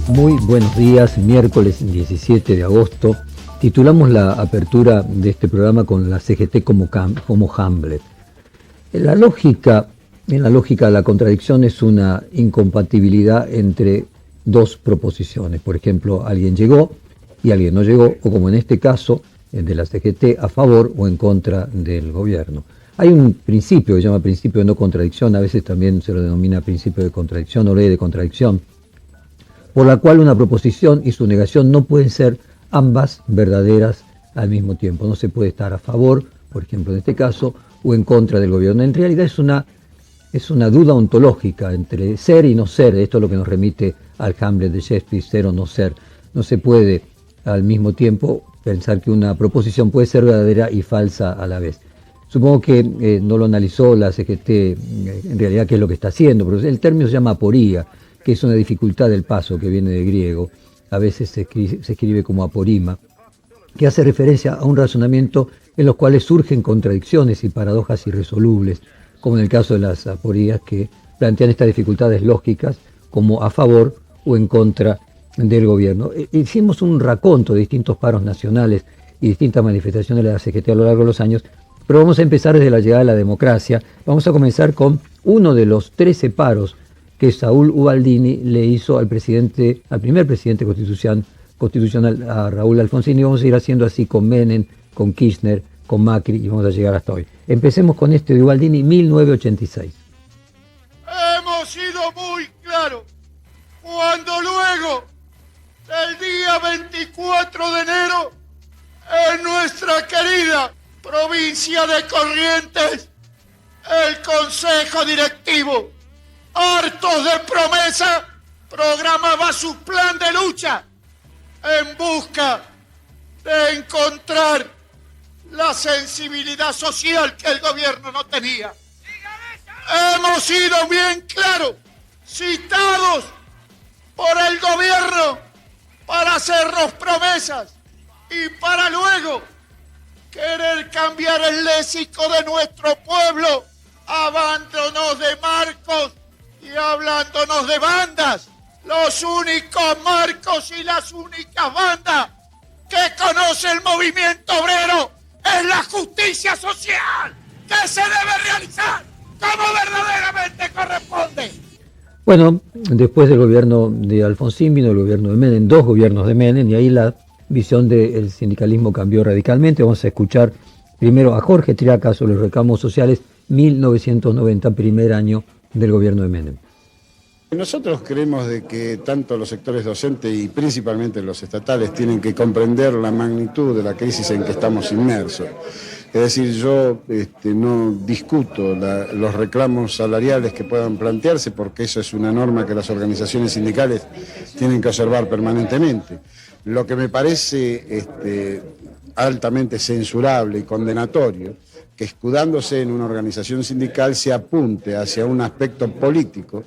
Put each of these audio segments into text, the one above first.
Muy buenos días, miércoles 17 de agosto. Titulamos la apertura de este programa con la CGT como Hamlet. En la lógica la contradicción es una incompatibilidad entre dos proposiciones. Por ejemplo, alguien llegó y alguien no llegó, o como en este caso, el de la CGT, a favor o en contra del gobierno. Hay un principio que se llama principio de no contradicción, a veces también se lo denomina principio de contradicción o ley de contradicción, por la cual una proposición y su negación no pueden ser ambas verdaderas al mismo tiempo. No se puede estar a favor, por ejemplo en este caso, o en contra del gobierno. En realidad es una duda ontológica entre ser y no ser. Esto es lo que nos remite al Hamlet de Shakespeare, ser o no ser. No se puede al mismo tiempo pensar que una proposición puede ser verdadera y falsa a la vez. Supongo que no lo analizó la CGT en realidad qué es lo que está haciendo, pero el término se llama aporía, que es una dificultad del paso que viene del griego, a veces se escribe como aporima, que hace referencia a un razonamiento en los cuales surgen contradicciones y paradojas irresolubles, como en el caso de las aporías que plantean estas dificultades lógicas como a favor o en contra del gobierno. Hicimos un raconto de distintos paros nacionales y distintas manifestaciones de la CGT a lo largo de los años, pero vamos a empezar desde la llegada de la democracia. Vamos a comenzar con uno de los 13 paros que Saúl Ubaldini le hizo al primer presidente constitucional, a Raúl Alfonsín, y vamos a ir haciendo así con Menem, con Kirchner, con Macri, y vamos a llegar hasta hoy. Empecemos con este de Ubaldini, 1986. Hemos sido muy claros cuando luego del día 24 de enero en nuestra querida provincia de Corrientes, el Consejo Directivo, hartos de promesa, programaba su plan de lucha en busca de encontrar la sensibilidad social que el gobierno no tenía. Hemos sido bien claros, citados por el gobierno para hacernos promesas y para luego querer cambiar el léxico de nuestro pueblo, hablándonos de marcos y hablándonos de bandas. Los únicos marcos y las únicas bandas que conoce el movimiento obrero es la justicia social que se debe realizar como verdaderamente corresponde. Bueno, después del gobierno de Alfonsín vino el gobierno de Menem, dos gobiernos de Menem, y ahí la visión del sindicalismo cambió radicalmente. Vamos a escuchar primero a Jorge Triaca sobre los reclamos sociales, 1990, primer año del gobierno de Menem. Nosotros creemos de que tanto los sectores docentes y principalmente los estatales tienen que comprender la magnitud de la crisis en que estamos inmersos. Es decir, yo no discuto los reclamos salariales que puedan plantearse, porque eso es una norma que las organizaciones sindicales tienen que observar permanentemente. Lo que me parece altamente censurable y condenatorio, que escudándose en una organización sindical se apunte hacia un aspecto político,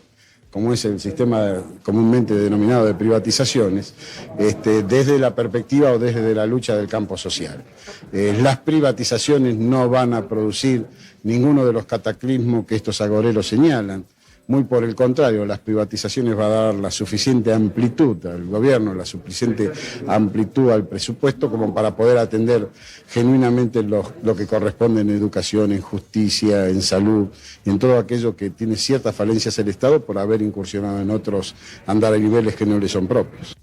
como es el sistema comúnmente denominado de privatizaciones, desde la perspectiva o desde la lucha del campo social. Las privatizaciones no van a producir ninguno de los cataclismos que estos agoreros señalan. Muy por el contrario, las privatizaciones van a dar la suficiente amplitud al gobierno, la suficiente amplitud al presupuesto como para poder atender genuinamente lo que corresponde en educación, en justicia, en salud, y en todo aquello que tiene ciertas falencias el Estado por haber incursionado en otros andar a niveles que no le son propios.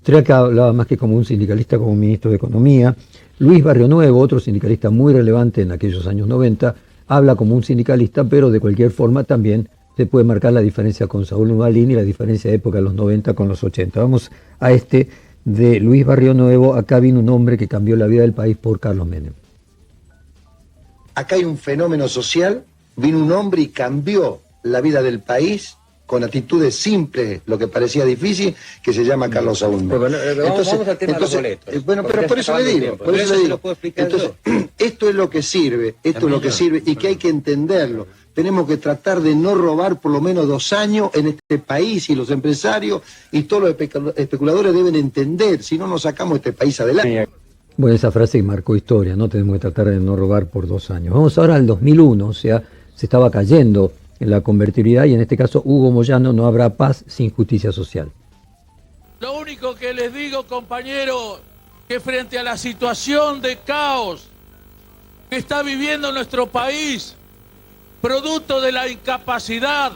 Triaca hablaba más que como un sindicalista, como un ministro de Economía. Luis Barrionuevo, otro sindicalista muy relevante en aquellos años 90, habla como un sindicalista, pero de cualquier forma también se puede marcar la diferencia con Saúl Ubaldini y la diferencia de época de los 90 con los 80. Vamos a este de Luis Barrionuevo. Acá vino un hombre que cambió la vida del país por Carlos Menem. Acá hay un fenómeno social, vino un hombre y cambió la vida del país con actitudes simples, lo que parecía difícil, que se llama Carlos Saúl Menem. Vamos al tema de los boletos. Bueno, pero por eso le digo. Entonces, esto es lo que sirve, y que hay que entenderlo. Tenemos que tratar de no robar por lo menos 2 años en este país, y los empresarios y todos los especuladores deben entender, si no nos sacamos este país adelante. Bueno, esa frase marcó historia, ¿no? Tenemos que tratar de no robar por 2 años. Vamos ahora al 2001, o sea, se estaba cayendo en la convertibilidad y en este caso Hugo Moyano, no habrá paz sin justicia social. Lo único que les digo, compañeros, que frente a la situación de caos que está viviendo nuestro país, producto de la incapacidad,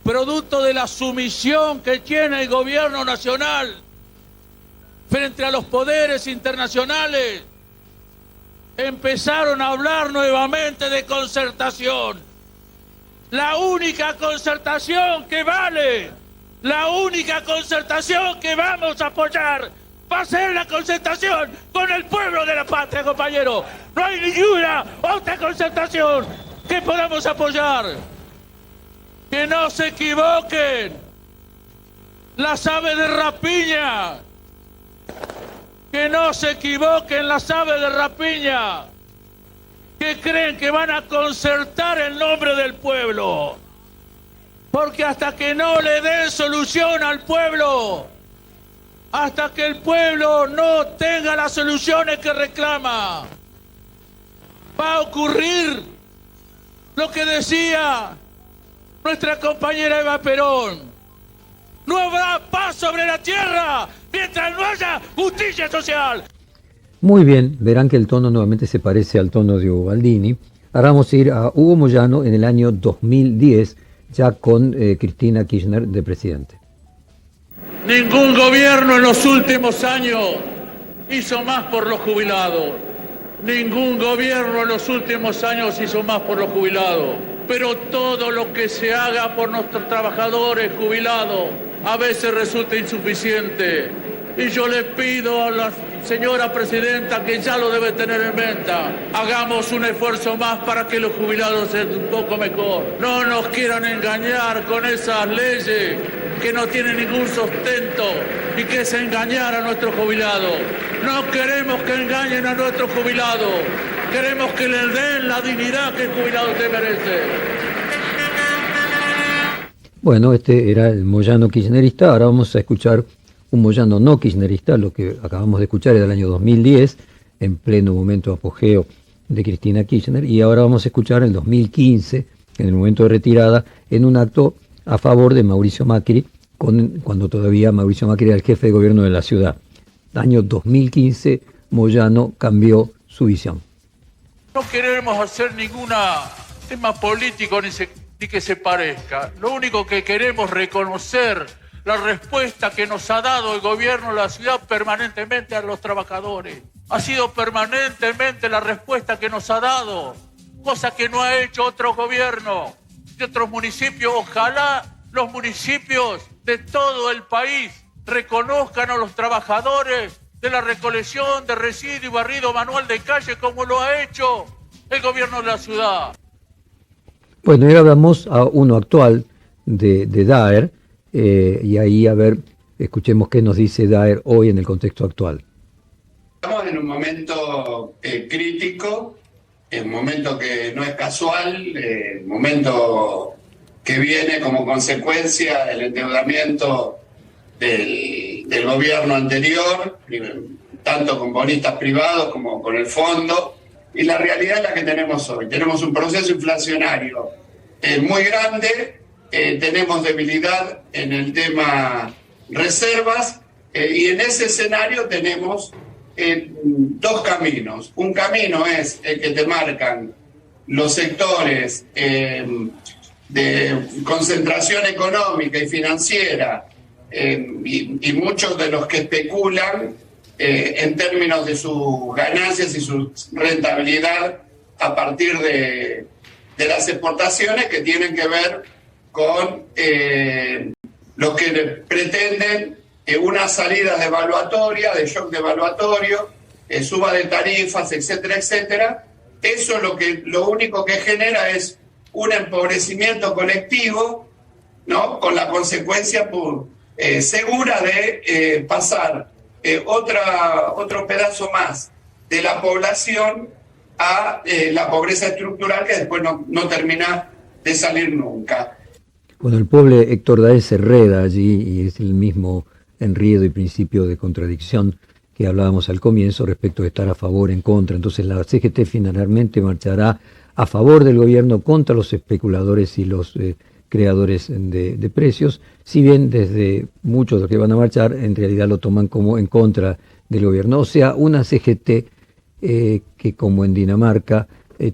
producto de la sumisión que tiene el gobierno nacional frente a los poderes internacionales, empezaron a hablar nuevamente de concertación. La única concertación que vale, la única concertación que vamos a apoyar va a ser la concertación con el pueblo de la patria, compañero. No hay ninguna otra concertación que podamos apoyar. Que no se equivoquen las aves de rapiña. Que no se equivoquen las aves de rapiña. Que creen que van a concertar el nombre del pueblo. Porque hasta que no le den solución al pueblo, hasta que el pueblo no tenga las soluciones que reclama, va a ocurrir lo que decía nuestra compañera Eva Perón. No habrá paz sobre la tierra mientras no haya justicia social. Muy bien, verán que el tono nuevamente se parece al tono de Ubaldini. Ahora vamos a ir a Hugo Moyano en el año 2010, ya con Cristina Kirchner de presidente. Ningún gobierno en los últimos años hizo más por los jubilados. Ningún gobierno en los últimos años hizo más por los jubilados. Pero todo lo que se haga por nuestros trabajadores jubilados a veces resulta insuficiente. Y yo le pido a la señora presidenta, que ya lo debe tener en mente, hagamos un esfuerzo más para que los jubilados estén un poco mejor. No nos quieran engañar con esas leyes que no tienen ningún sustento y que es engañar a nuestros jubilados. No queremos que engañen a nuestros jubilados. Queremos que les den la dignidad que el jubilado se merece. Bueno, este era el Moyano kirchnerista. Ahora vamos a escuchar un Moyano no kirchnerista. Lo que acabamos de escuchar era el año 2010, en pleno momento de apogeo de Cristina Kirchner. Y ahora vamos a escuchar el 2015, en el momento de retirada, en un acto a favor de Mauricio Macri, cuando todavía Mauricio Macri era el jefe de gobierno de la ciudad. Año 2015, Moyano cambió su visión. No queremos hacer ningún tema político ni que se parezca. Lo único que queremos es reconocer la respuesta que nos ha dado el gobierno de la ciudad permanentemente a los trabajadores. Ha sido permanentemente la respuesta que nos ha dado, cosa que no ha hecho otro gobierno de otros municipios. Ojalá los municipios de todo el país reconozcan a los trabajadores de la recolección de residuos y barrido manual de calle como lo ha hecho el gobierno de la ciudad. Bueno, y ahora vamos a uno actual de Daer, y ahí, a ver, escuchemos qué nos dice Daer hoy en el contexto actual. Estamos en un momento crítico, un momento que no es casual, un momento que viene como consecuencia del endeudamiento del gobierno anterior, tanto con bonistas privados como con el fondo, y la realidad es la que tenemos hoy. Tenemos un proceso inflacionario muy grande, tenemos debilidad en el tema reservas, y en ese escenario tenemos dos caminos. Un camino es el que te marcan los sectores de concentración económica y financiera, y muchos de los que especulan en términos de sus ganancias y su rentabilidad a partir de las exportaciones, que tienen que ver con los que pretenden una salida devaluatoria, de shock devaluatorio, suba de tarifas, etcétera, etcétera. Eso lo único que genera es un empobrecimiento colectivo, ¿no? Con la consecuencia segura de pasar otro pedazo más de la población a la pobreza estructural, que después no termina de salir nunca. Bueno, el pobre Héctor Daer se enreda allí, y es el mismo enredo y principio de contradicción que hablábamos al comienzo respecto de estar a favor, en contra. Entonces la CGT finalmente marchará a favor del gobierno contra los especuladores y los creadores de precios, si bien desde muchos de los que van a marchar en realidad lo toman como en contra del gobierno. O sea, una CGT que como en Dinamarca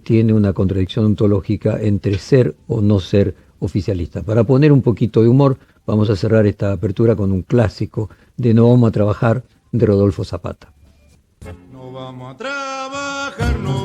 tiene una contradicción ontológica entre ser o no ser oficialista. Para poner un poquito de humor, vamos a cerrar esta apertura con un clásico de No vamos a trabajar, de Rodolfo Zapata. No vamos a trabajar, no